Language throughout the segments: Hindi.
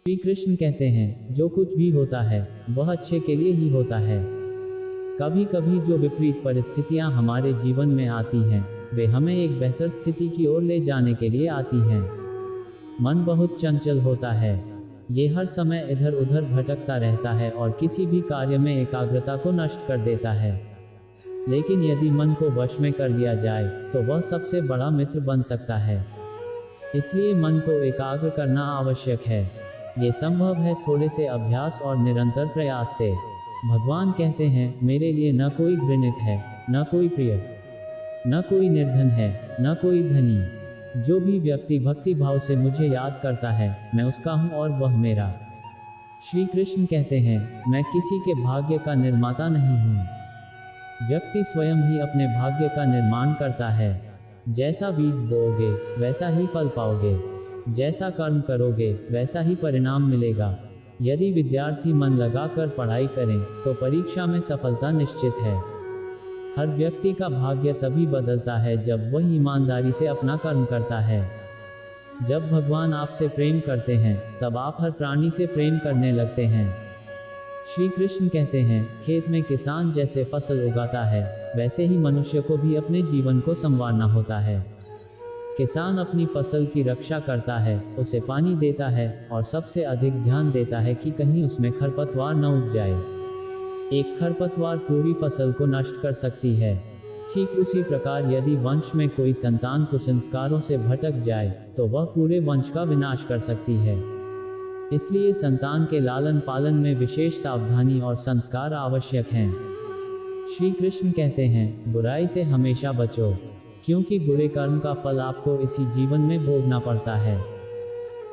श्री कृष्ण कहते हैं, जो कुछ भी होता है वह अच्छे के लिए ही होता है। कभी कभी जो विपरीत परिस्थितियां हमारे जीवन में आती हैं, वे हमें एक बेहतर स्थिति की ओर ले जाने के लिए आती हैं। मन बहुत चंचल होता है। ये हर समय इधर उधर भटकता रहता है और किसी भी कार्य में एकाग्रता को नष्ट कर देता है। लेकिन यदि मन को वश में कर लिया जाए तो वह सबसे बड़ा मित्र बन सकता है। इसलिए मन को एकाग्र करना आवश्यक है। ये संभव है थोड़े से अभ्यास और निरंतर प्रयास से। भगवान कहते हैं, मेरे लिए न कोई घृणित है, न कोई प्रिय, न कोई निर्धन है, न कोई धनी। जो भी व्यक्ति भक्ति भाव से मुझे याद करता है, मैं उसका हूँ और वह मेरा। श्री कृष्ण कहते हैं, मैं किसी के भाग्य का निर्माता नहीं हूँ। व्यक्ति स्वयं ही अपने भाग्य का निर्माण करता है। जैसा बीज बोओगे वैसा ही फल पाओगे। जैसा कर्म करोगे वैसा ही परिणाम मिलेगा। यदि विद्यार्थी मन लगाकर पढ़ाई करें तो परीक्षा में सफलता निश्चित है। हर व्यक्ति का भाग्य तभी बदलता है जब वह ईमानदारी से अपना कर्म करता है। जब भगवान आपसे प्रेम करते हैं तब आप हर प्राणी से प्रेम करने लगते हैं। श्री कृष्ण कहते हैं, खेत में किसान जैसे फसल उगाता है, वैसे ही मनुष्य को भी अपने जीवन को संवारना होता है। किसान अपनी फसल की रक्षा करता है, उसे पानी देता है और सबसे अधिक ध्यान देता है कि कहीं उसमें खरपतवार न उग जाए। एक खरपतवार पूरी फसल को नष्ट कर सकती है। ठीक उसी प्रकार यदि वंश में कोई संतान कुसंस्कारों से भटक जाए तो वह पूरे वंश का विनाश कर सकती है। इसलिए संतान के लालन पालन में विशेष सावधानी और संस्कार आवश्यक हैं। श्री कृष्ण कहते हैं, बुराई से हमेशा बचो, क्योंकि बुरे कर्म का फल आपको इसी जीवन में भोगना पड़ता है।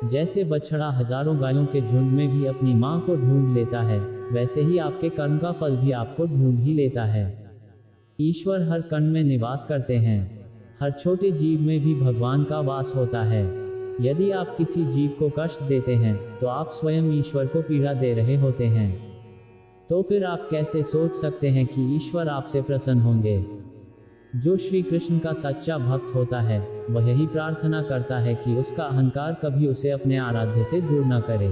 जैसे बछड़ा हजारों गायों के झुंड में भी अपनी मां को ढूंढ लेता है, वैसे ही आपके कर्म का फल भी आपको ढूंढ ही लेता है। ईश्वर हर कण में निवास करते हैं। हर छोटे जीव में भी भगवान का वास होता है। यदि आप किसी जीव को कष्ट देते हैं तो आप स्वयं ईश्वर को पीड़ा दे रहे होते हैं। तो फिर आप कैसे सोच सकते हैं कि ईश्वर आपसे प्रसन्न होंगे? जो श्री कृष्ण का सच्चा भक्त होता है वह यही प्रार्थना करता है कि उसका अहंकार कभी उसे अपने आराध्य से दूर न करे।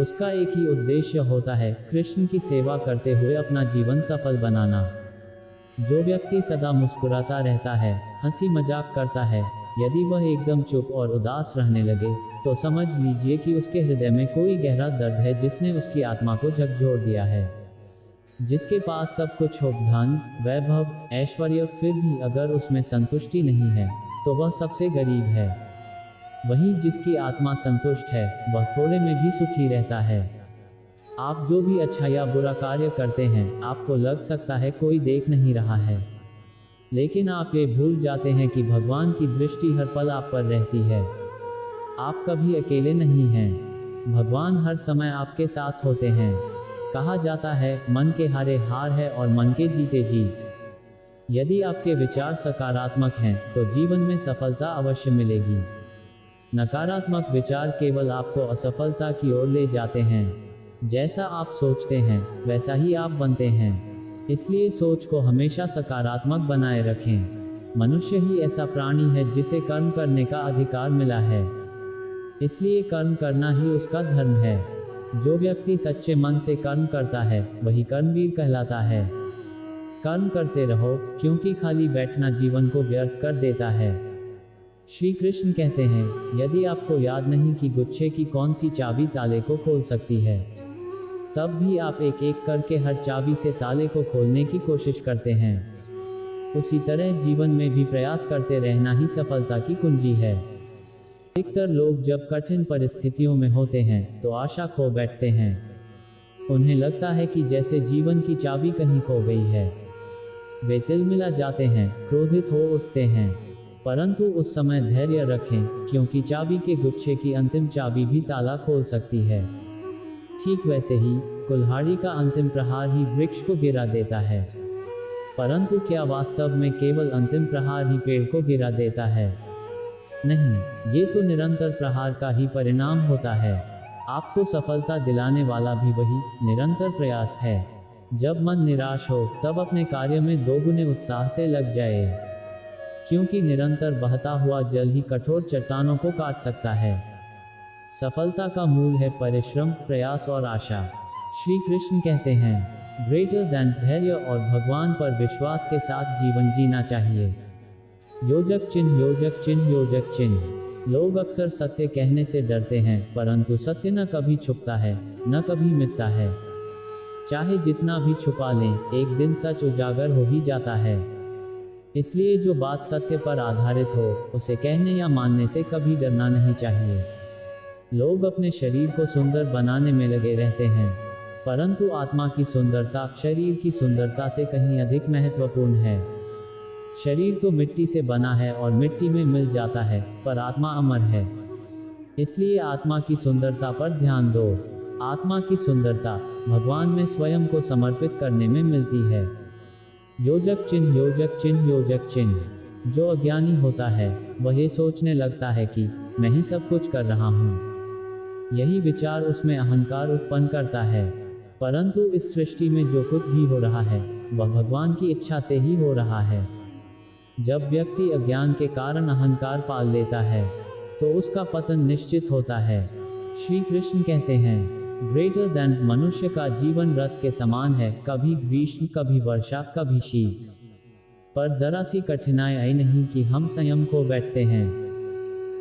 उसका एक ही उद्देश्य होता है, कृष्ण की सेवा करते हुए अपना जीवन सफल बनाना। जो व्यक्ति सदा मुस्कुराता रहता है, हंसी मजाक करता है, यदि वह एकदम चुप और उदास रहने लगे तो समझ लीजिए कि उसके हृदय में कोई गहरा दर्द है जिसने उसकी आत्मा को झकझोर दिया है। जिसके पास सब कुछ हो, धन, वैभव, ऐश्वर्य, फिर भी अगर उसमें संतुष्टि नहीं है तो वह सबसे गरीब है। वहीं जिसकी आत्मा संतुष्ट है वह थोड़े में भी सुखी रहता है। आप जो भी अच्छा या बुरा कार्य करते हैं, आपको लग सकता है कोई देख नहीं रहा है, लेकिन आप ये भूल जाते हैं कि भगवान की दृष्टि हर पल आप पर रहती है। आप कभी अकेले नहीं हैं। भगवान हर समय आपके साथ होते हैं। कहा जाता है, मन के हारे हार है और मन के जीते जीत। यदि आपके विचार सकारात्मक हैं तो जीवन में सफलता अवश्य मिलेगी। नकारात्मक विचार केवल आपको असफलता की ओर ले जाते हैं। जैसा आप सोचते हैं वैसा ही आप बनते हैं। इसलिए सोच को हमेशा सकारात्मक बनाए रखें। मनुष्य ही ऐसा प्राणी है जिसे कर्म करने का अधिकार मिला है। इसलिए कर्म करना ही उसका धर्म है। जो व्यक्ति सच्चे मन से कर्म करता है वही कर्मवीर कहलाता है। कर्म करते रहो, क्योंकि खाली बैठना जीवन को व्यर्थ कर देता है। श्री कृष्ण कहते हैं, यदि आपको याद नहीं कि गुच्छे की कौन सी चाबी ताले को खोल सकती है, तब भी आप एक एक करके हर चाबी से ताले को खोलने की कोशिश करते हैं। उसी तरह जीवन में भी प्रयास करते रहना ही सफलता की कुंजी है। अधिकतर लोग जब कठिन परिस्थितियों में होते हैं तो आशा खो बैठते हैं। उन्हें लगता है कि जैसे जीवन की चाबी कहीं खो गई है। वे तिलमिला जाते हैं, क्रोधित हो उठते हैं। परंतु उस समय धैर्य रखें, क्योंकि चाबी के गुच्छे की अंतिम चाबी भी ताला खोल सकती है। ठीक वैसे ही कुल्हाड़ी का अंतिम प्रहार ही वृक्ष को गिरा देता है। परंतु क्या वास्तव में केवल अंतिम प्रहार ही पेड़ को गिरा देता है? नहीं, ये तो निरंतर प्रहार का ही परिणाम होता है। आपको सफलता दिलाने वाला भी वही निरंतर प्रयास है। जब मन निराश हो तब अपने कार्य में दोगुने उत्साह से लग जाए, क्योंकि निरंतर बहता हुआ जल ही कठोर चट्टानों को काट सकता है। सफलता का मूल है परिश्रम, प्रयास और आशा। श्री कृष्ण कहते हैं, ग्रेटर देन धैर्य और भगवान पर विश्वास के साथ जीवन जीना चाहिए। योजक चिन्ह, योजक चिन्ह, योजक चिन्ह। लोग अक्सर सत्य कहने से डरते हैं, परंतु सत्य न कभी छुपता है, न कभी मिटता है। चाहे जितना भी छुपा लें, एक दिन सच उजागर हो ही जाता है। इसलिए जो बात सत्य पर आधारित हो, उसे कहने या मानने से कभी डरना नहीं चाहिए। लोग अपने शरीर को सुंदर बनाने में लगे रहते हैं, परंतु आत्मा की सुंदरता शरीर की सुंदरता से कहीं अधिक महत्वपूर्ण है। शरीर तो मिट्टी से बना है और मिट्टी में मिल जाता है, पर आत्मा अमर है। इसलिए आत्मा की सुंदरता पर ध्यान दो। आत्मा की सुंदरता भगवान में स्वयं को समर्पित करने में मिलती है। योजक चिन्ह, योजक चिन्ह, योजक चिन्ह। जो अज्ञानी होता है वह ये सोचने लगता है कि मैं ही सब कुछ कर रहा हूँ। यही विचार उसमें अहंकार उत्पन्न करता है, परंतु इस सृष्टि में जो कुछ भी हो रहा है वह भगवान की इच्छा से ही हो रहा है। जब व्यक्ति अज्ञान के कारण अहंकार पाल लेता है तो उसका पतन निश्चित होता है। श्री कृष्ण कहते हैं, ग्रेटर देन मनुष्य का जीवन रथ के समान है, कभी ग्रीष्म, कभी वर्षा, कभी शीत। पर जरा सी कठिनाई आई नहीं कि हम संयम खो बैठते हैं।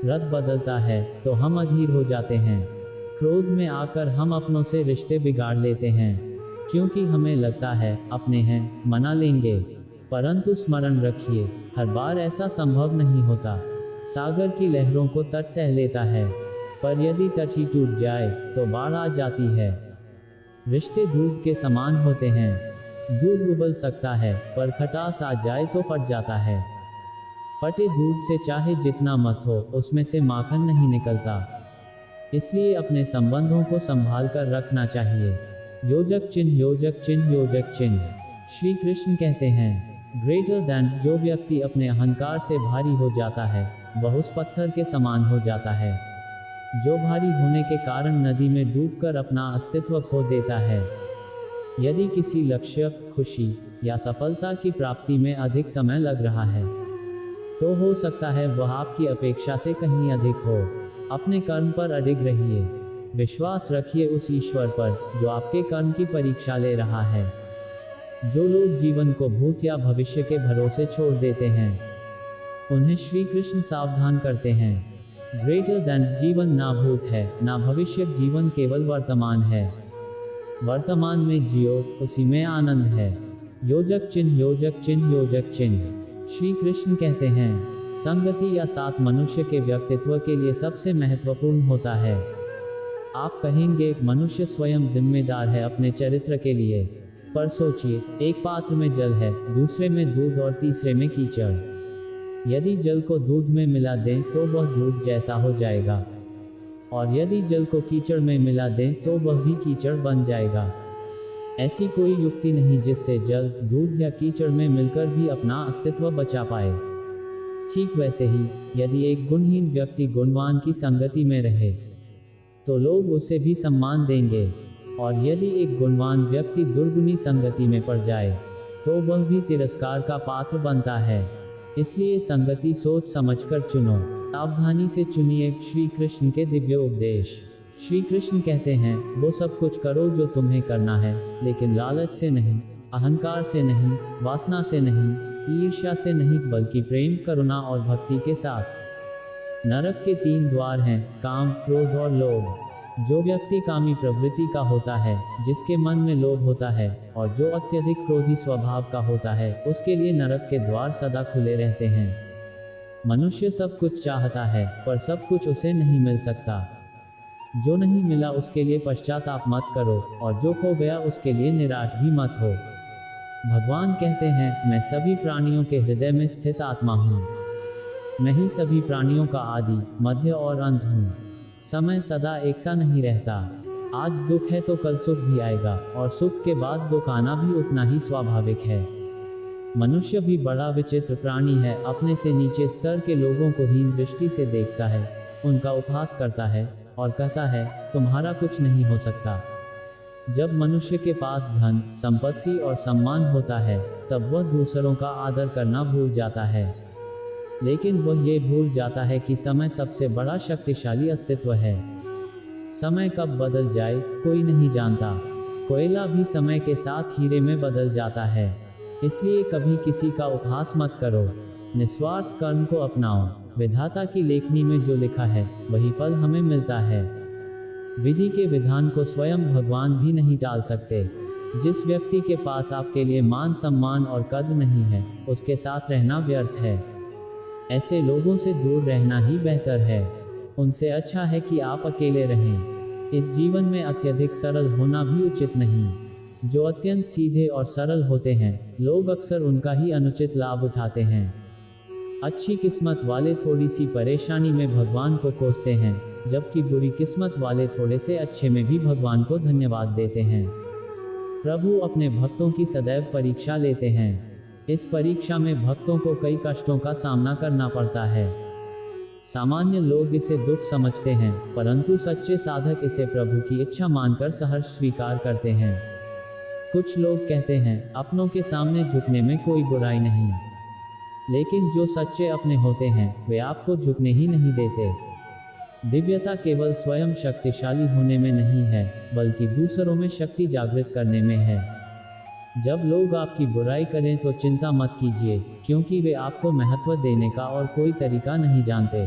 रथ बदलता है तो हम अधीर हो जाते हैं। क्रोध में आकर हम अपनों से रिश्ते बिगाड़ लेते हैं, क्योंकि हमें लगता है अपने हैं, मना लेंगे। परंतु स्मरण रखिए, हर बार ऐसा संभव नहीं होता। सागर की लहरों को तट सह लेता है, पर यदि तट ही टूट जाए तो बाढ़ आ जाती है। रिश्ते दूध के समान होते हैं। दूध उबल सकता है, पर खटास आ जाए तो फट जाता है। फटे दूध से चाहे जितना मत हो, उसमें से माखन नहीं निकलता। इसलिए अपने संबंधों को संभाल कर रखना चाहिए। योजक चिन्ह, योजक चिन्ह, योजक चिन्ह। श्री कृष्ण कहते हैं, ग्रेटर देन जो व्यक्ति अपने अहंकार से भारी हो जाता है वह उस पत्थर के समान हो जाता है जो भारी होने के कारण नदी में डूबकर अपना अस्तित्व खो देता है। यदि किसी लक्ष्य, खुशी या सफलता की प्राप्ति में अधिक समय लग रहा है तो हो सकता है वह आपकी अपेक्षा से कहीं अधिक हो। अपने कर्म पर अडिग रहिए। विश्वास रखिए उस ईश्वर पर जो आपके कर्म की परीक्षा ले रहा है। जो लोग जीवन को भूत या भविष्य के भरोसे छोड़ देते हैं उन्हें श्री कृष्ण सावधान करते हैं। ग्रेटर देन जीवन ना भूत है ना भविष्य, जीवन केवल वर्तमान है। वर्तमान में जियो, उसी में आनंद है। योजक चिन्ह, योजक चिन्ह, योजक चिन्ह। श्री कृष्ण कहते हैं, संगति या साथ मनुष्य के व्यक्तित्व के लिए सबसे महत्वपूर्ण होता है। आप कहेंगे मनुष्य स्वयं जिम्मेदार है अपने चरित्र के लिए, पर सोचिए, एक पात्र में जल है, दूसरे में दूध और तीसरे में कीचड़। यदि जल को दूध में मिला दें तो वह दूध जैसा हो जाएगा, और यदि जल को कीचड़ में मिला दें तो वह भी कीचड़ बन जाएगा। ऐसी कोई युक्ति नहीं जिससे जल, दूध या कीचड़ में मिलकर भी अपना अस्तित्व बचा पाए। ठीक वैसे ही यदि एक गुणहीन व्यक्ति गुणवान की संगति में रहे तो लोग उसे भी सम्मान देंगे, और यदि एक गुणवान व्यक्ति दुर्गुनी संगति में पड़ जाए तो वह भी तिरस्कार का पात्र बनता है। इसलिए संगति सोच समझकर चुनो, सावधानी से चुनिए। श्री कृष्ण के दिव्य उपदेश। श्री कृष्ण कहते हैं, वो सब कुछ करो जो तुम्हें करना है, लेकिन लालच से नहीं, अहंकार से नहीं, वासना से नहीं, ईर्ष्या से नहीं, बल्कि प्रेम, करुणा और भक्ति के साथ। नरक के 3 द्वार हैं, काम, क्रोध और लोभ। जो व्यक्ति कामी प्रवृत्ति का होता है, जिसके मन में लोभ होता है और जो अत्यधिक क्रोधी स्वभाव का होता है, उसके लिए नरक के द्वार सदा खुले रहते हैं। मनुष्य सब कुछ चाहता है, पर सब कुछ उसे नहीं मिल सकता। जो नहीं मिला उसके लिए पश्चाताप मत करो, और जो खो गया उसके लिए निराश भी मत हो। भगवान कहते हैं, मैं सभी प्राणियों के हृदय में स्थित आत्मा हूँ। मैं ही सभी प्राणियों का आदि, मध्य और अंत हूँ। समय सदा एक सा नहीं रहता। आज दुख है तो कल सुख भी आएगा, और सुख के बाद दुख आना भी उतना ही स्वाभाविक है। मनुष्य भी बड़ा विचित्र प्राणी है। अपने से नीचे स्तर के लोगों को हीन दृष्टि से देखता है, उनका उपहास करता है और कहता है, तुम्हारा कुछ नहीं हो सकता। जब मनुष्य के पास धन, संपत्ति और सम्मान होता है, तब वह दूसरों का आदर करना भूल जाता है। लेकिन वह ये भूल जाता है कि समय सबसे बड़ा शक्तिशाली अस्तित्व है। समय कब बदल जाए कोई नहीं जानता। कोयला भी समय के साथ हीरे में बदल जाता है। इसलिए कभी किसी का उपहास मत करो, निस्वार्थ कर्म को अपनाओ। विधाता की लेखनी में जो लिखा है वही फल हमें मिलता है। विधि के विधान को स्वयं भगवान भी नहीं टाल सकते। जिस व्यक्ति के पास आपके लिए मान सम्मान और कद्र नहीं है, उसके साथ रहना व्यर्थ है। ऐसे लोगों से दूर रहना ही बेहतर है। उनसे अच्छा है कि आप अकेले रहें। इस जीवन में अत्यधिक सरल होना भी उचित नहीं। जो अत्यंत सीधे और सरल होते हैं, लोग अक्सर उनका ही अनुचित लाभ उठाते हैं। अच्छी किस्मत वाले थोड़ी सी परेशानी में भगवान को कोसते हैं, जबकि बुरी किस्मत वाले थोड़े से अच्छे में भी भगवान को धन्यवाद देते हैं। प्रभु अपने भक्तों की सदैव परीक्षा लेते हैं। इस परीक्षा में भक्तों को कई कष्टों का सामना करना पड़ता है। सामान्य लोग इसे दुख समझते हैं, परंतु सच्चे साधक इसे प्रभु की इच्छा मानकर सहर्ष स्वीकार करते हैं। कुछ लोग कहते हैं अपनों के सामने झुकने में कोई बुराई नहीं, लेकिन जो सच्चे अपने होते हैं वे आपको झुकने ही नहीं देते। दिव्यता केवल स्वयं शक्तिशाली होने में नहीं है, बल्कि दूसरों में शक्ति जागृत करने में है। जब लोग आपकी बुराई करें तो चिंता मत कीजिए, क्योंकि वे आपको महत्व देने का और कोई तरीका नहीं जानते।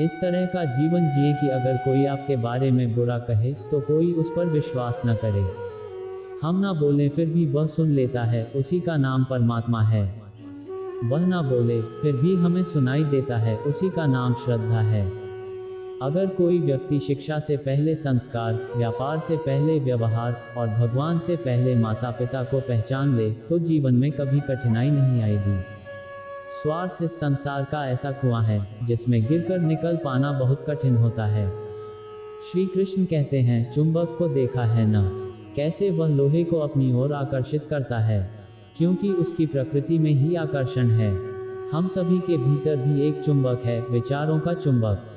इस तरह का जीवन जिए कि अगर कोई आपके बारे में बुरा कहे तो कोई उस पर विश्वास न करे। हम ना बोलें फिर भी वह सुन लेता है, उसी का नाम परमात्मा है। वह ना बोले फिर भी हमें सुनाई देता है, उसी का नाम श्रद्धा है। अगर कोई व्यक्ति शिक्षा से पहले संस्कार, व्यापार से पहले व्यवहार और भगवान से पहले माता पिता को पहचान ले तो जीवन में कभी कठिनाई नहीं आएगी। स्वार्थ इस संसार का ऐसा कुआं है जिसमें गिरकर निकल पाना बहुत कठिन होता है। श्री कृष्ण कहते हैं, चुंबक को देखा है ना, कैसे वह लोहे को अपनी ओर आकर्षित करता है, क्योंकि उसकी प्रकृति में ही आकर्षण है। हम सभी के भीतर भी एक चुंबक है, विचारों का चुंबक।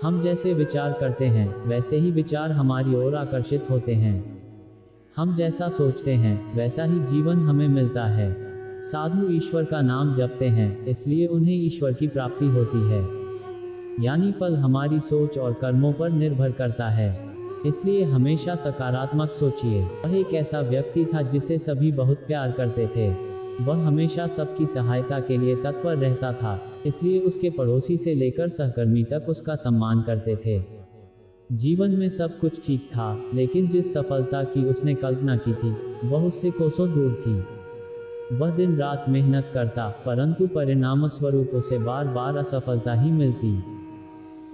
हम जैसे विचार करते हैं वैसे ही विचार हमारी ओर आकर्षित होते हैं। हम जैसा सोचते हैं वैसा ही जीवन हमें मिलता है। साधु ईश्वर का नाम जपते हैं, इसलिए उन्हें ईश्वर की प्राप्ति होती है। यानी फल हमारी सोच और कर्मों पर निर्भर करता है। इसलिए हमेशा सकारात्मक सोचिए। वह एक ऐसा व्यक्ति था जिसे सभी बहुत प्यार करते थे। वह हमेशा सबकी सहायता के लिए तत्पर रहता था, इसलिए उसके पड़ोसी से लेकर सहकर्मी तक उसका सम्मान करते थे। जीवन में सब कुछ ठीक था, लेकिन जिस सफलता की उसने कल्पना की थी वह उससे कोसों दूर थी। वह दिन रात मेहनत करता, परंतु परिणाम स्वरूप उसे बार बार असफलता ही मिलती।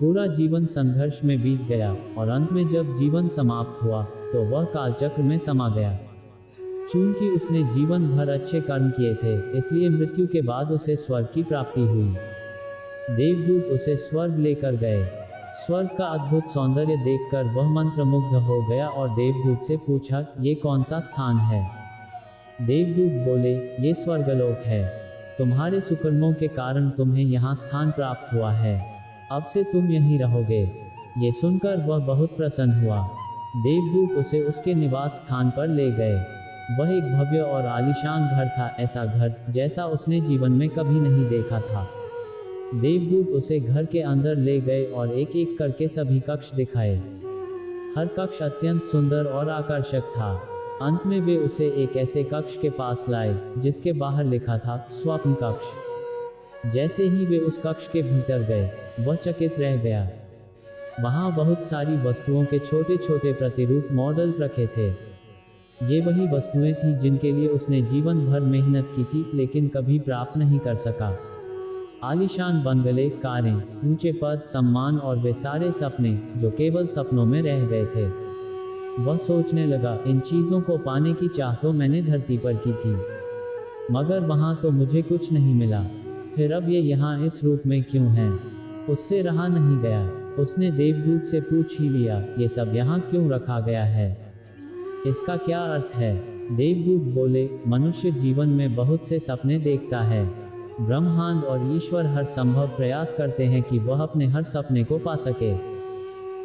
पूरा जीवन संघर्ष में बीत गया और अंत में जब जीवन समाप्त हुआ तो वह कालचक्र में समा गया। चूंकि उसने जीवन भर अच्छे कर्म किए थे, इसलिए मृत्यु के बाद उसे स्वर्ग की प्राप्ति हुई। देवदूत उसे स्वर्ग लेकर गए। स्वर्ग का अद्भुत सौंदर्य देखकर वह मंत्रमुग्ध हो गया और देवदूत से पूछा, ये कौन सा स्थान है? देवदूत बोले, ये स्वर्गलोक है। तुम्हारे सुकर्मों के कारण तुम्हें यहाँ स्थान प्राप्त हुआ है। अब से तुम यहीं रहोगे। ये सुनकर वह बहुत प्रसन्न हुआ। देवदूत उसे उसके निवास स्थान पर ले गए। वह एक भव्य और आलीशान घर था, ऐसा घर जैसा उसने जीवन में कभी नहीं देखा था। देवदूत उसे घर के अंदर ले गए और एक एक करके सभी कक्ष दिखाए। हर कक्ष अत्यंत सुंदर और आकर्षक था। अंत में वे उसे एक ऐसे कक्ष के पास लाए जिसके बाहर लिखा था, स्वप्न कक्ष। जैसे ही वे उस कक्ष के भीतर गए, वह चकित रह गया। वहाँ बहुत सारी वस्तुओं के छोटे छोटे प्रतिरूप मॉडल रखे थे। ये वही वस्तुएं थीं जिनके लिए उसने जीवन भर मेहनत की थी, लेकिन कभी प्राप्त नहीं कर सका। आलीशान बंगले, कारें, ऊंचे पद, सम्मान और वे सारे सपने जो केवल सपनों में रह गए थे। वह सोचने लगा, इन चीज़ों को पाने की चाह तो मैंने धरती पर की थी, मगर वहाँ तो मुझे कुछ नहीं मिला। फिर अब ये यहाँ इस रूप में क्यों है? उससे रहा नहीं गया। उसने देवदूत से पूछ ही लिया, ये सब यहाँ क्यों रखा गया है? इसका क्या अर्थ है? देवदूत बोले, मनुष्य जीवन में बहुत से सपने देखता है। ब्रह्मांड और ईश्वर हर संभव प्रयास करते हैं कि वह अपने हर सपने को पा सके,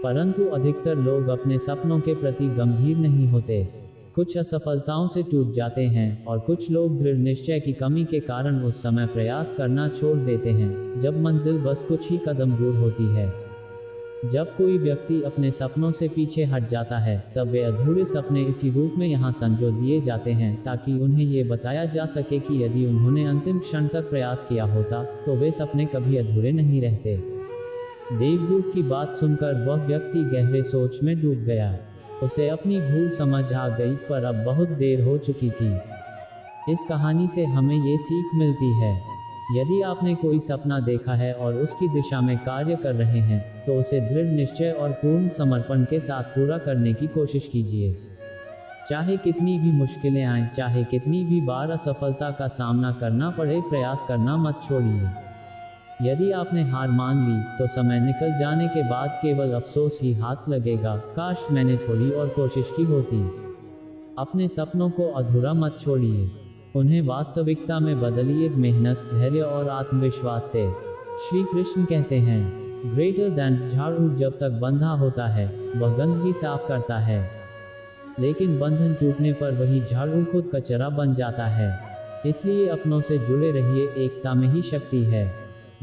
परंतु अधिकतर लोग अपने सपनों के प्रति गंभीर नहीं होते। कुछ असफलताओं से टूट जाते हैं और कुछ लोग दृढ़ निश्चय की कमी के कारण उस समय प्रयास करना छोड़ देते हैं जब मंजिल बस कुछ ही कदम दूर होती है। जब कोई व्यक्ति अपने सपनों से पीछे हट जाता है, तब वे अधूरे सपने इसी रूप में यहाँ संजो दिए जाते हैं, ताकि उन्हें ये बताया जा सके कि यदि उन्होंने अंतिम क्षण तक प्रयास किया होता तो वे सपने कभी अधूरे नहीं रहते। देवदूत की बात सुनकर वह व्यक्ति गहरे सोच में डूब गया। उसे अपनी भूल समझ आ गई, पर अब बहुत देर हो चुकी थी। इस कहानी से हमें ये सीख मिलती है, यदि आपने कोई सपना देखा है और उसकी दिशा में कार्य कर रहे हैं, तो उसे दृढ़ निश्चय और पूर्ण समर्पण के साथ पूरा करने की कोशिश कीजिए। चाहे कितनी भी मुश्किलें आएं, चाहे कितनी भी बार असफलता का सामना करना पड़े, प्रयास करना मत छोड़िए। यदि आपने हार मान ली, तो समय निकल जाने के बाद केवल अफसोस ही हाथ लगेगा, काश मैंने थोड़ी और कोशिश की होती। अपने सपनों को अधूरा मत छोड़िए, उन्हें वास्तविकता में बदलिए, मेहनत, धैर्य और आत्मविश्वास से। श्री कृष्ण कहते हैं, ग्रेटर दैन झाड़ू जब तक बंधा होता है वह गंदगी साफ करता है, लेकिन बंधन टूटने पर वही झाड़ू खुद कचरा बन जाता है। इसलिए अपनों से जुड़े रहिए, एकता में ही शक्ति है।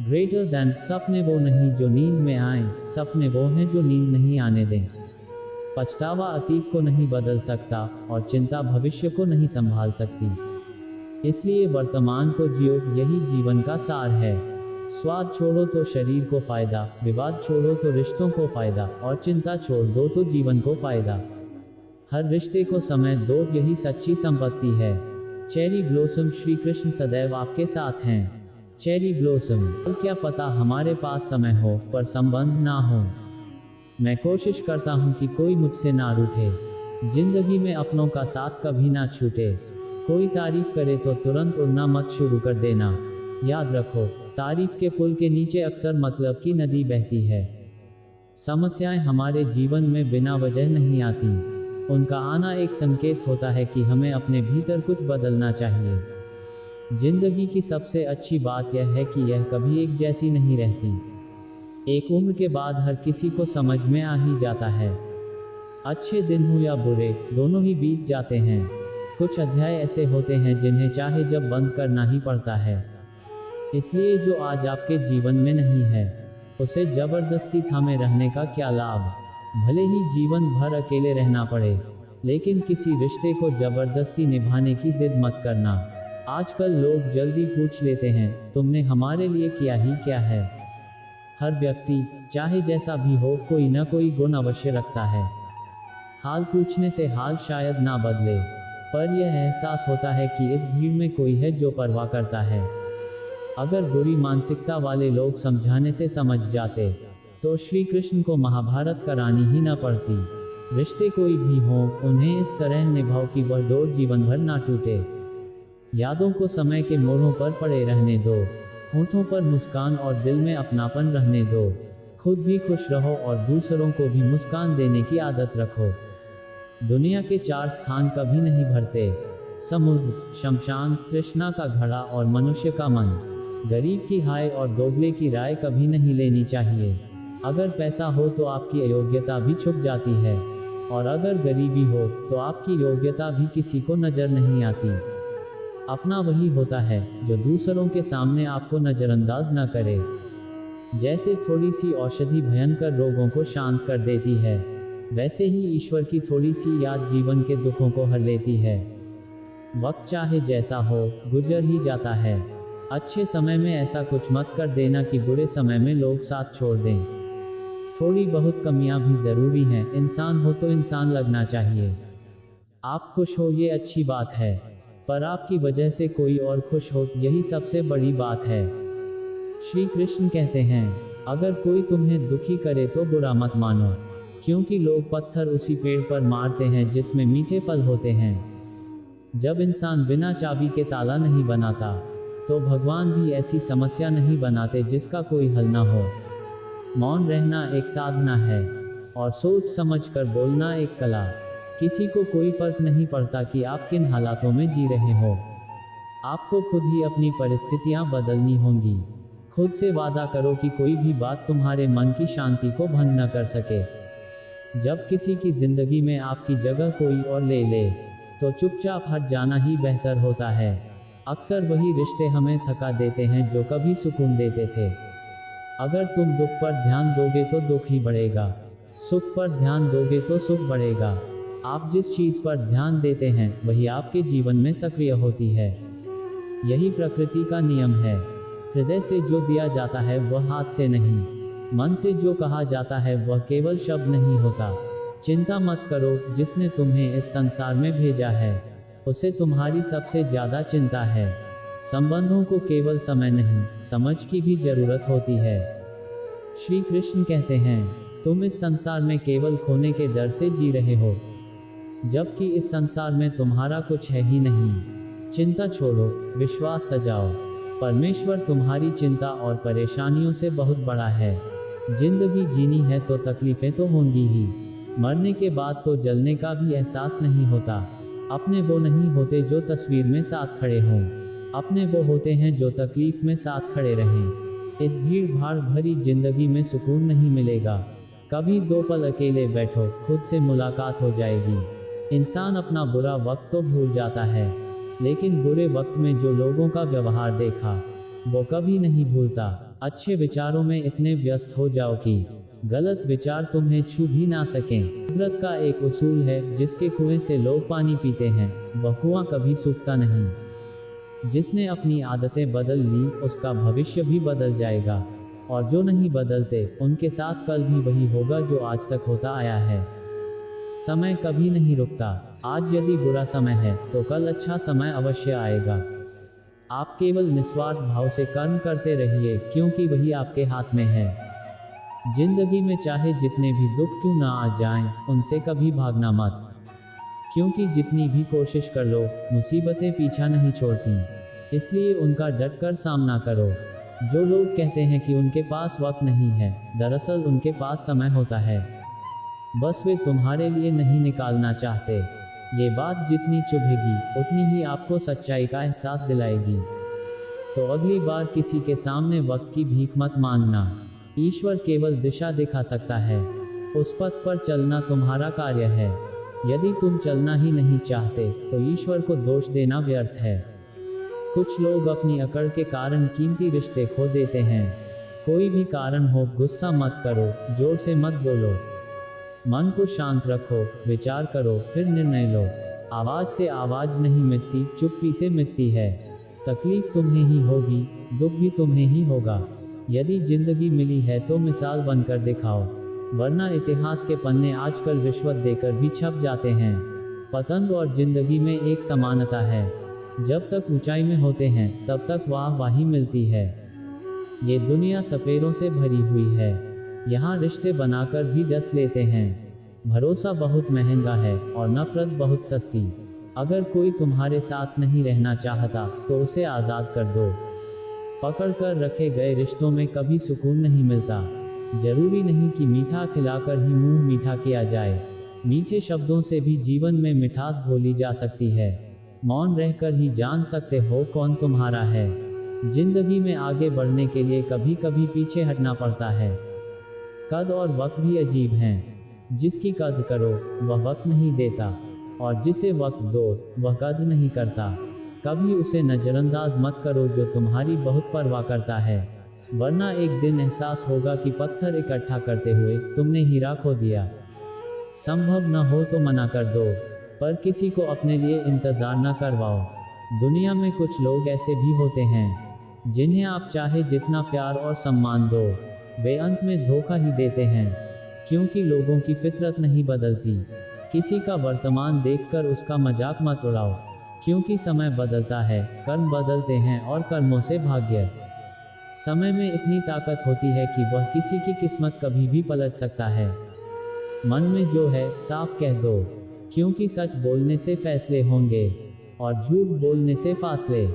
ग्रेटर दैन सपने वो नहीं जो नींद में आए, सपने वो हैं जो नींद नहीं आने दें। पछतावा अतीत को नहीं बदल सकता और चिंता भविष्य को नहीं संभाल सकती। इसलिए वर्तमान को जियो, यही जीवन का सार है। स्वाद छोड़ो तो शरीर को फायदा, विवाद छोड़ो तो रिश्तों को फायदा, और चिंता छोड़ दो तो जीवन को फायदा। हर रिश्ते को समय दो, यही सच्ची संपत्ति है। चेरी ब्लॉसम, श्री कृष्ण सदैव आपके साथ हैं। चेरी ब्लॉसम, क्या पता हमारे पास समय हो पर संबंध ना हो। मैं कोशिश करता हूँ कि कोई मुझसे ना रूठे, जिंदगी में अपनों का साथ कभी ना छूटे। कोई तारीफ करे तो तुरंत उड़ना मत शुरू कर देना। याद रखो, तारीफ के पुल के नीचे अक्सर मतलब की नदी बहती है। समस्याएं हमारे जीवन में बिना वजह नहीं आती, उनका आना एक संकेत होता है कि हमें अपने भीतर कुछ बदलना चाहिए। जिंदगी की सबसे अच्छी बात यह है कि यह कभी एक जैसी नहीं रहती। एक उम्र के बाद हर किसी को समझ में आ ही जाता है। अच्छे दिन हो या बुरे, दोनों ही बीत जाते हैं। कुछ अध्याय ऐसे होते हैं जिन्हें चाहे जब बंद करना ही पड़ता है। इसलिए जो आज आपके जीवन में नहीं है, उसे जबरदस्ती थामे रहने का क्या लाभ। भले ही जीवन भर अकेले रहना पड़े, लेकिन किसी रिश्ते को जबरदस्ती निभाने की जिद मत करना। आजकल लोग जल्दी पूछ लेते हैं, तुमने हमारे लिए किया ही क्या है। हर व्यक्ति, चाहे जैसा भी हो, कोई ना कोई गुण अवश्य रखता है। हाल पूछने से हाल शायद ना बदले, पर यह एहसास होता है कि इस भीड़ में कोई है जो परवाह करता है। अगर बुरी मानसिकता वाले लोग समझाने से समझ जाते, तो श्री कृष्ण को महाभारत करानी ही न पड़ती। रिश्ते कोई भी हो, उन्हें इस तरह निभाओ कि वह डोर जीवन भर ना टूटे। यादों को समय के मोड़ों पर पड़े रहने दो, होठों पर मुस्कान और दिल में अपनापन रहने दो। खुद भी खुश रहो और दूसरों को भी मुस्कान देने की आदत रखो। दुनिया के 4 स्थान कभी नहीं भरते, समुद्र, शमशान, तृष्णा का घड़ा और मनुष्य का मन। गरीब की हाय और दोगले की राय कभी नहीं लेनी चाहिए। अगर पैसा हो तो आपकी अयोग्यता भी छुप जाती है, और अगर गरीबी हो तो आपकी योग्यता भी किसी को नजर नहीं आती। अपना वही होता है जो दूसरों के सामने आपको नजरअंदाज न करे। जैसे थोड़ी सी औषधि भयंकर रोगों को शांत कर देती है, वैसे ही ईश्वर की थोड़ी सी याद जीवन के दुखों को हर लेती है। वक्त चाहे जैसा हो, गुजर ही जाता है। अच्छे समय में ऐसा कुछ मत कर देना कि बुरे समय में लोग साथ छोड़ दें। थोड़ी बहुत कमियां भी ज़रूरी हैं, इंसान हो तो इंसान लगना चाहिए। आप खुश हो ये अच्छी बात है, पर आपकी वजह से कोई और खुश हो, यही सबसे बड़ी बात है। श्री कृष्ण कहते हैं, अगर कोई तुम्हें दुखी करे तो बुरा मत मानो, क्योंकि लोग पत्थर उसी पेड़ पर मारते हैं जिसमें मीठे फल होते हैं। जब इंसान बिना चाबी के ताला नहीं बनाता, तो भगवान भी ऐसी समस्या नहीं बनाते जिसका कोई हल ना हो। मौन रहना एक साधना है, और सोच समझ कर बोलना एक कला। किसी को कोई फर्क नहीं पड़ता कि आप किन हालातों में जी रहे हो। आपको खुद ही अपनी परिस्थितियां बदलनी होंगी। खुद से वादा करो कि कोई भी बात तुम्हारे मन की शांति को भंग न कर सके। जब किसी की जिंदगी में आपकी जगह कोई और ले ले, तो चुपचाप हट जाना ही बेहतर होता है। अक्सर वही रिश्ते हमें थका देते हैं जो कभी सुकून देते थे। अगर तुम दुख पर ध्यान दोगे तो दुख ही बढ़ेगा, सुख पर ध्यान दोगे तो सुख बढ़ेगा। आप जिस चीज़ पर ध्यान देते हैं वही आपके जीवन में सक्रिय होती है। यही प्रकृति का नियम है। हृदय से जो दिया जाता है वह हाथ से नहीं, मन से जो कहा जाता है वह केवल शब्द नहीं होता। चिंता मत करो, जिसने तुम्हें इस संसार में भेजा है उसे तुम्हारी सबसे ज़्यादा चिंता है। संबंधों को केवल समय नहीं, समझ की भी जरूरत होती है। श्री कृष्ण कहते हैं, तुम इस संसार में केवल खोने के डर से जी रहे हो, जबकि इस संसार में तुम्हारा कुछ है ही नहीं। चिंता छोड़ो, विश्वास सजाओ। परमेश्वर तुम्हारी चिंता और परेशानियों से बहुत बड़ा है। जिंदगी जीनी है तो तकलीफें तो होंगी ही। मरने के बाद तो जलने का भी एहसास नहीं होता। अपने वो नहीं होते जो तस्वीर में साथ खड़े हों, अपने वो होते हैं जो तकलीफ में साथ खड़े रहें। इस भीड़ भाड़ भरी जिंदगी में सुकून नहीं मिलेगा। कभी 2 पल अकेले बैठो, खुद से मुलाकात हो जाएगी। इंसान अपना बुरा वक्त तो भूल जाता है, लेकिन बुरे वक्त में जो लोगों का व्यवहार देखा वो कभी नहीं भूलता। अच्छे विचारों में इतने व्यस्त हो जाओ कि गलत विचार तुम्हें छू भी ना सकें। कुदरत का एक उसूल है, जिसके कुएं से लोग पानी पीते हैं वह कुआं कभी सूखता नहीं। जिसने अपनी आदतें बदल ली उसका भविष्य भी बदल जाएगा, और जो नहीं बदलते उनके साथ कल भी वही होगा जो आज तक होता आया है। समय कभी नहीं रुकता। आज यदि बुरा समय है तो कल अच्छा समय अवश्य आएगा। आप केवल निस्वार्थ भाव से कर्म करते रहिए, क्योंकि वही आपके हाथ में है। जिंदगी में चाहे जितने भी दुख क्यों ना आ जाएं, उनसे कभी भागना मत, क्योंकि जितनी भी कोशिश कर लो मुसीबतें पीछा नहीं छोड़ती। इसलिए उनका डट कर सामना करो। जो लोग कहते हैं कि उनके पास वक्त नहीं है, दरअसल उनके पास समय होता है, बस वे तुम्हारे लिए नहीं निकालना चाहते। ये बात जितनी चुभेगी उतनी ही आपको सच्चाई का एहसास दिलाएगी। तो अगली बार किसी के सामने वक्त की भीख मत मांगना। ईश्वर केवल दिशा दिखा सकता है, उस पथ पर चलना तुम्हारा कार्य है। यदि तुम चलना ही नहीं चाहते तो ईश्वर को दोष देना व्यर्थ है। कुछ लोग अपनी अकड़ के कारण कीमती रिश्ते खो देते हैं। कोई भी कारण हो, गुस्सा मत करो, जोर से मत बोलो। मन को शांत रखो, विचार करो, फिर निर्णय लो। आवाज से आवाज नहीं मिटती, चुप्पी से मिटती है। तकलीफ तुम्हें ही होगी, दुख भी तुम्हें ही होगा। यदि जिंदगी मिली है तो मिसाल बनकर दिखाओ, वरना इतिहास के पन्ने आजकल रिश्वत देकर भी छप जाते हैं। पतंग और जिंदगी में एक समानता है, जब तक ऊंचाई में होते हैं तब तक वाहवाही मिलती है। ये दुनिया सपेरों से भरी हुई है, यहाँ रिश्ते बनाकर भी डस लेते हैं। भरोसा बहुत महंगा है और नफरत बहुत सस्ती। अगर कोई तुम्हारे साथ नहीं रहना चाहता तो उसे आज़ाद कर दो। पकड़ कर रखे गए रिश्तों में कभी सुकून नहीं मिलता। जरूरी नहीं कि मीठा खिलाकर ही मुंह मीठा किया जाए। मीठे शब्दों से भी जीवन में मिठास घोली जा सकती है। मौन रहकर ही जान सकते हो कौन तुम्हारा है। जिंदगी में आगे बढ़ने के लिए कभी कभी पीछे हटना पड़ता है। कद और वक्त भी अजीब हैं। जिसकी कद करो वह वक्त नहीं देता, और जिसे वक्त दो वह कद नहीं करता। कभी उसे नज़रअंदाज मत करो जो तुम्हारी बहुत परवाह करता है, वरना एक दिन एहसास होगा कि पत्थर इकट्ठा करते हुए तुमने हीरा खो दिया। संभव न हो तो मना कर दो, पर किसी को अपने लिए इंतज़ार न करवाओ। दुनिया में कुछ लोग ऐसे भी होते हैं जिन्हें आप चाहे जितना प्यार और सम्मान दो, वे अंत में धोखा ही देते हैं, क्योंकि लोगों की फितरत नहीं बदलती। किसी का वर्तमान देखकर उसका मजाक मत उड़ाओ, क्योंकि समय बदलता है, कर्म बदलते हैं और कर्मों से भाग्य। समय में इतनी ताकत होती है कि वह किसी की किस्मत कभी भी पलट सकता है। मन में जो है साफ कह दो, क्योंकि सच बोलने से फैसले होंगे और झूठ बोलने से फासले।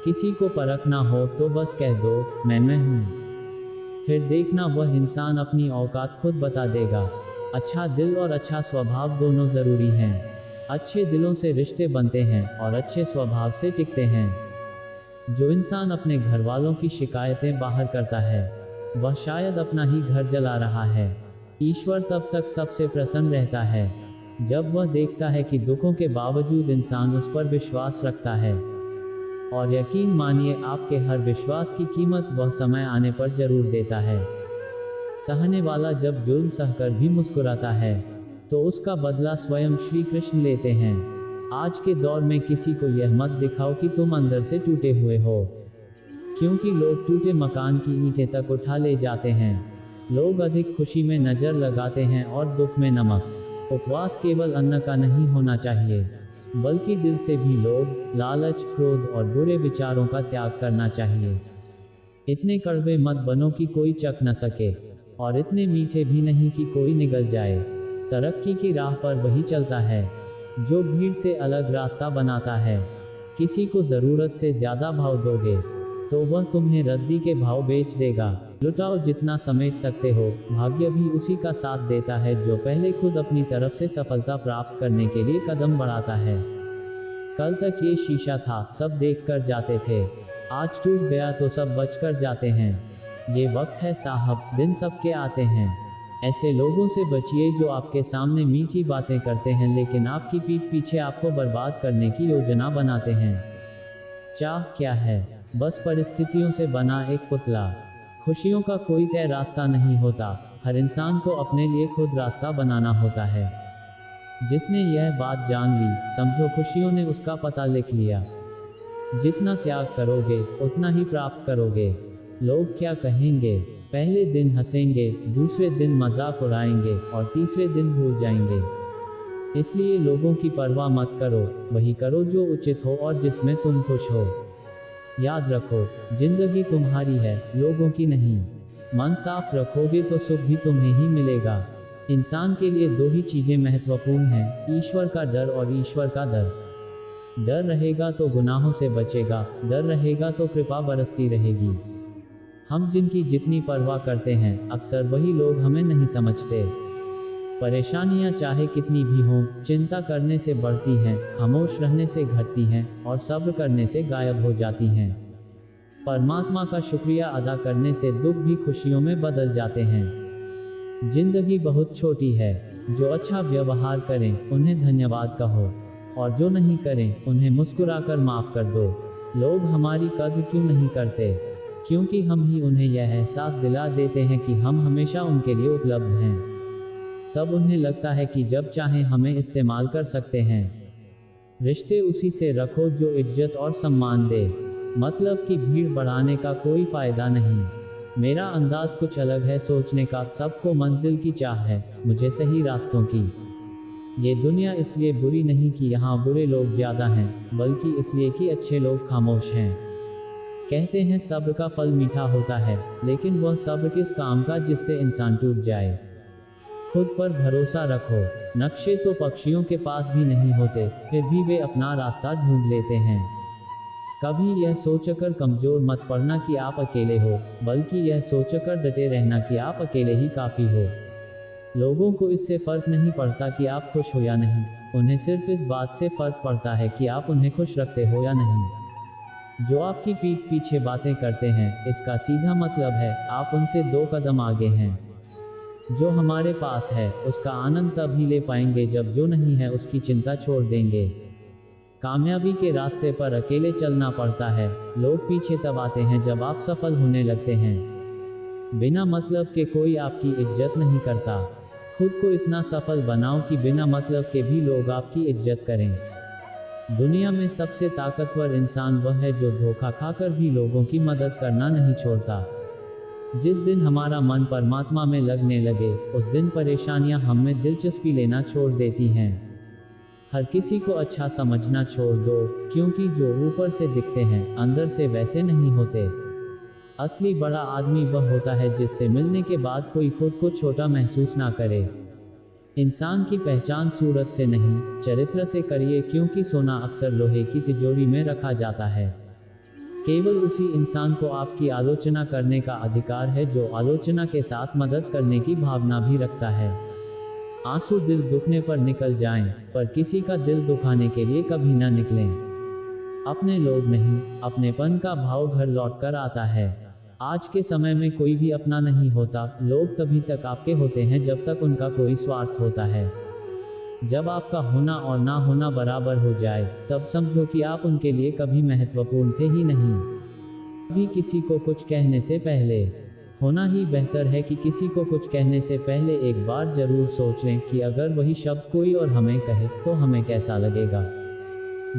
किसी को परखना हो तो बस कह दो मैं हूँ, फिर देखना वह इंसान अपनी औकात खुद बता देगा। अच्छा दिल और अच्छा स्वभाव दोनों ज़रूरी हैं। अच्छे दिलों से रिश्ते बनते हैं और अच्छे स्वभाव से टिकते हैं। जो इंसान अपने घर वालों की शिकायतें बाहर करता है वह शायद अपना ही घर जला रहा है। ईश्वर तब तक सबसे प्रसन्न रहता है जब वह देखता है कि दुखों के बावजूद इंसान उस पर विश्वास रखता है। और यकीन मानिए आपके हर विश्वास की कीमत वह समय आने पर जरूर देता है। सहने वाला जब जुल्म सहकर भी मुस्कुराता है तो उसका बदला स्वयं श्री कृष्ण लेते हैं। आज के दौर में किसी को यह मत दिखाओ कि तुम अंदर से टूटे हुए हो, क्योंकि लोग टूटे मकान की ईंटें तक उठा ले जाते हैं। लोग अधिक खुशी में नजर लगाते हैं और दुख में नमक। उपवास केवल अन्न का नहीं होना चाहिए, बल्कि दिल से भी लोभ, लालच, क्रोध और बुरे विचारों का त्याग करना चाहिए। इतने कड़वे मत बनो कि कोई चख न सके, और इतने मीठे भी नहीं कि कोई निगल जाए। तरक्की की राह पर वही चलता है जो भीड़ से अलग रास्ता बनाता है। किसी को ज़रूरत से ज़्यादा भाव दोगे तो वह तुम्हें रद्दी के भाव बेच देगा। लुटाओ जितना समेट सकते हो, भाग्य भी उसी का साथ देता है जो पहले खुद अपनी तरफ से सफलता प्राप्त करने के लिए कदम बढ़ाता है। कल तक ये शीशा था, सब देख कर जाते थे, आज टूट गया तो सब बच कर जाते हैं। ये वक्त है साहब, दिन सबके आते हैं। ऐसे लोगों से बचिए जो आपके सामने मीठी बातें करते हैं लेकिन आपकी पीठ पीछे आपको बर्बाद करने की योजना बनाते हैं। चाह क्या है? बस परिस्थितियों से बना एक पुतला। खुशियों का कोई तय रास्ता नहीं होता, हर इंसान को अपने लिए खुद रास्ता बनाना होता है। जिसने यह बात जान ली, समझो खुशियों ने उसका पता लिख लिया। जितना त्याग करोगे उतना ही प्राप्त करोगे। लोग क्या कहेंगे? पहले दिन हंसेंगे, दूसरे दिन मजाक उड़ाएंगे और तीसरे दिन भूल जाएंगे। इसलिए लोगों की परवाह मत करो, वही करो जो उचित हो और जिसमें तुम खुश हो। याद रखो, जिंदगी तुम्हारी है, लोगों की नहीं। मन साफ रखोगे तो सुख भी तुम्हें ही मिलेगा। इंसान के लिए दो ही चीजें महत्वपूर्ण हैं, ईश्वर का डर और ईश्वर का दर। डर रहेगा तो गुनाहों से बचेगा, डर रहेगा तो कृपा बरसती रहेगी। हम जिनकी जितनी परवाह करते हैं, अक्सर वही लोग हमें नहीं समझते। परेशानियां चाहे कितनी भी हों, चिंता करने से बढ़ती हैं, खामोश रहने से घटती हैं और सब्र करने से गायब हो जाती हैं। परमात्मा का शुक्रिया अदा करने से दुख भी खुशियों में बदल जाते हैं। जिंदगी बहुत छोटी है, जो अच्छा व्यवहार करें उन्हें धन्यवाद कहो, और जो नहीं करें उन्हें मुस्कुराकर माफ कर दो। लोग हमारी कद्र क्यों नहीं करते? क्योंकि हम ही उन्हें यह एहसास दिला देते हैं कि हम हमेशा उनके लिए उपलब्ध हैं। तब उन्हें लगता है कि जब चाहें हमें इस्तेमाल कर सकते हैं। रिश्ते उसी से रखो जो इज्जत और सम्मान दे, मतलब कि भीड़ बढ़ाने का कोई फायदा नहीं। मेरा अंदाज कुछ अलग है सोचने का, सबको मंजिल की चाह है, मुझे सही रास्तों की। ये दुनिया इसलिए बुरी नहीं कि यहाँ बुरे लोग ज़्यादा हैं, बल्कि इसलिए कि अच्छे लोग खामोश हैं। कहते हैं सब्र का फल मीठा होता है, लेकिन वह सब्र किस काम का जिससे इंसान टूट जाए। खुद पर भरोसा रखो। नक्शे तो पक्षियों के पास भी नहीं होते, फिर भी वे अपना रास्ता ढूंढ लेते हैं। कभी यह सोचकर कमजोर मत पड़ना कि आप अकेले हो, बल्कि यह सोचकर डटे रहना कि आप अकेले ही काफ़ी हो। लोगों को इससे फर्क नहीं पड़ता कि आप खुश हो या नहीं, उन्हें सिर्फ इस बात से फर्क पड़ता है कि आप उन्हें खुश रखते हो या नहीं। जो आपकी पीठ पीछे बातें करते हैं, इसका सीधा मतलब है आप उनसे 2 कदम आगे हैं। जो हमारे पास है उसका आनंद तभी ले पाएंगे जब जो नहीं है उसकी चिंता छोड़ देंगे। कामयाबी के रास्ते पर अकेले चलना पड़ता है, लोग पीछे तब आते हैं जब आप सफल होने लगते हैं। बिना मतलब के कोई आपकी इज्जत नहीं करता। खुद को इतना सफल बनाओ कि बिना मतलब के भी लोग आपकी इज्जत करें। दुनिया में सबसे ताकतवर इंसान वह है जो धोखा खाकर भी लोगों की मदद करना नहीं छोड़ता। जिस दिन हमारा मन परमात्मा में लगने लगे, उस दिन परेशानियां हम में दिलचस्पी लेना छोड़ देती हैं। हर किसी को अच्छा समझना छोड़ दो, क्योंकि जो ऊपर से दिखते हैं अंदर से वैसे नहीं होते। असली बड़ा आदमी वह होता है जिससे मिलने के बाद कोई खुद को छोटा महसूस ना करे। इंसान की पहचान सूरत से नहीं, चरित्र से करिए, क्योंकि सोना अक्सर लोहे की तिजोरी में रखा जाता है। केवल उसी इंसान को आपकी आलोचना करने का अधिकार है जो आलोचना के साथ मदद करने की भावना भी रखता है। आंसू दिल दुखने पर निकल जाएं, पर किसी का दिल दुखाने के लिए कभी ना निकलें। अपने लोग नहीं, अपनेपन का भाव घर लौट कर आता है। आज के समय में कोई भी अपना नहीं होता, लोग तभी तक आपके होते हैं जब तक उनका कोई स्वार्थ होता है। जब आपका होना और ना होना बराबर हो जाए, तब समझो कि आप उनके लिए कभी महत्वपूर्ण थे ही नहीं। कभी किसी को कुछ कहने से पहले होना ही बेहतर है कि किसी को कुछ कहने से पहले एक बार जरूर सोच लें कि अगर वही शब्द कोई और हमें कहे तो हमें कैसा लगेगा।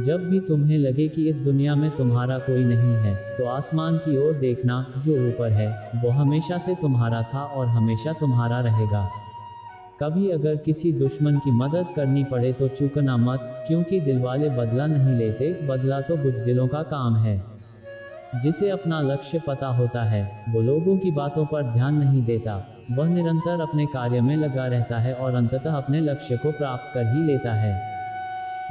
जब भी तुम्हें लगे कि इस दुनिया में तुम्हारा कोई नहीं है, तो आसमान की ओर देखना, जो ऊपर है वो हमेशा से तुम्हारा था और हमेशा तुम्हारा रहेगा। कभी अगर किसी दुश्मन की मदद करनी पड़े तो चूकना मत, क्योंकि दिलवाले बदला नहीं लेते, बदला तो बुज़दिलों का काम है। जिसे अपना लक्ष्य पता होता है, वो लोगों की बातों पर ध्यान नहीं देता, वह निरंतर अपने कार्य में लगा रहता है और अंततः अपने लक्ष्य को प्राप्त कर ही लेता है।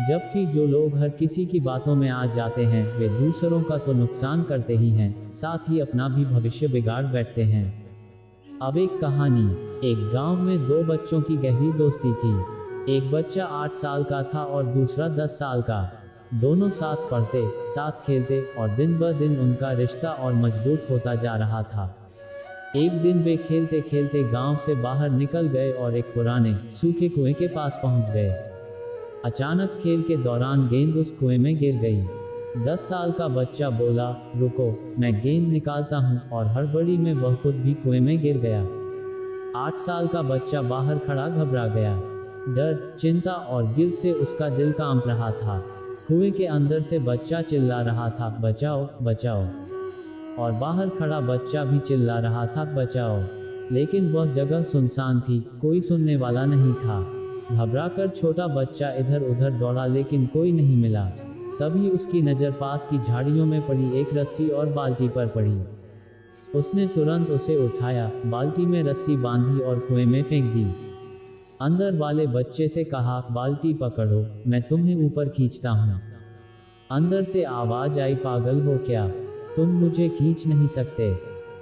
जबकि जो लोग हर किसी की बातों में आ जाते हैं, वे दूसरों का तो नुकसान करते ही हैं, साथ ही अपना भी भविष्य बिगाड़ बैठते हैं। अब एक कहानी। एक गांव में दो बच्चों की गहरी दोस्ती थी। एक बच्चा 8 साल का था और दूसरा 10 साल का। दोनों साथ पढ़ते, साथ खेलते और दिन ब दिन उनका रिश्ता और मजबूत होता जा रहा था। एक दिन वे खेलते खेलते गांव से बाहर निकल गए और एक पुराने सूखे कुएं के पास पहुंच गए। अचानक खेल के दौरान गेंद उस कुएं में गिर गई। 10 साल का बच्चा बोला, रुको, मैं गेंद निकालता हूं, और हड़बड़ी में वह खुद भी कुएं में गिर गया। 8 साल का बच्चा बाहर खड़ा घबरा गया। डर, चिंता और गिल्ट से उसका दिल कांप रहा था। कुएं के अंदर से बच्चा चिल्ला रहा था, बचाओ बचाओ, और बाहर खड़ा बच्चा भी चिल्ला रहा था, बचाओ। लेकिन वह जगह सुनसान थी, कोई सुनने वाला नहीं था। घबराकर छोटा बच्चा इधर उधर दौड़ा, लेकिन कोई नहीं मिला। तभी उसकी नज़र पास की झाड़ियों में पड़ी एक रस्सी और बाल्टी पर पड़ी। उसने तुरंत उसे उठाया, बाल्टी में रस्सी बांधी और कुएं में फेंक दी। अंदर वाले बच्चे से कहा, बाल्टी पकड़ो, मैं तुम्हें ऊपर खींचता हूँ। अंदर से आवाज आई, पागल हो क्या, तुम मुझे खींच नहीं सकते,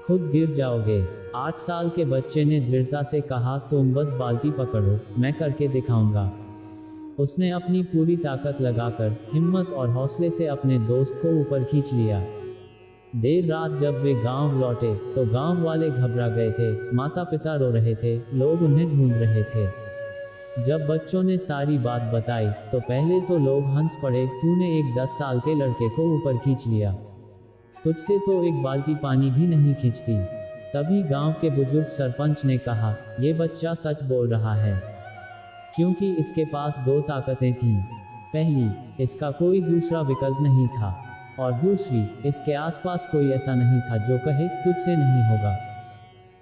खुद गिर जाओगे। 8 साल के बच्चे ने दृढ़ता से कहा, तुम बस बाल्टी पकड़ो, मैं करके दिखाऊंगा। उसने अपनी पूरी ताकत लगाकर, हिम्मत और हौसले से अपने दोस्त को ऊपर खींच लिया। देर रात जब वे गांव लौटे तो गांव वाले घबरा गए थे, माता पिता रो रहे थे, लोग उन्हें ढूंढ रहे थे। जब बच्चों ने सारी बात बताई तो पहले तो लोग हंस पड़े, तूने एक 10 साल के लड़के को ऊपर खींच लिया, तुझसे तो एक बाल्टी पानी भी नहीं खींचती। तभी गांव के बुजुर्ग सरपंच ने कहा, ये बच्चा सच बोल रहा है, क्योंकि इसके पास 2 ताकतें थीं। पहली, इसका कोई दूसरा विकल्प नहीं था, और दूसरी, इसके आसपास कोई ऐसा नहीं था जो कहे तुझसे नहीं होगा,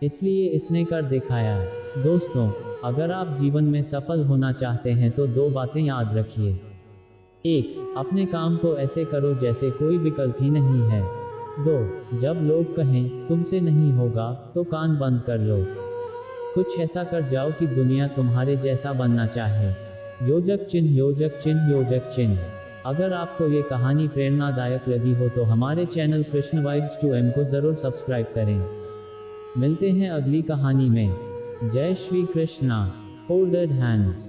इसलिए इसने कर दिखाया। दोस्तों, अगर आप जीवन में सफल होना चाहते हैं तो 2 बातें याद रखिए। 1, अपने काम को ऐसे करो जैसे कोई विकल्प ही नहीं है। 2, जब लोग कहें तुमसे नहीं होगा तो कान बंद कर लो, कुछ ऐसा कर जाओ कि दुनिया तुम्हारे जैसा बनना चाहे। योजक चिन्ह, योजक चिन्ह, योजक चिन्ह। अगर आपको ये कहानी प्रेरणादायक लगी हो तो हमारे चैनल कृष्ण वाइब्स 2M को ज़रूर सब्सक्राइब करें। मिलते हैं अगली कहानी में। जय श्री कृष्णा। Folded hands.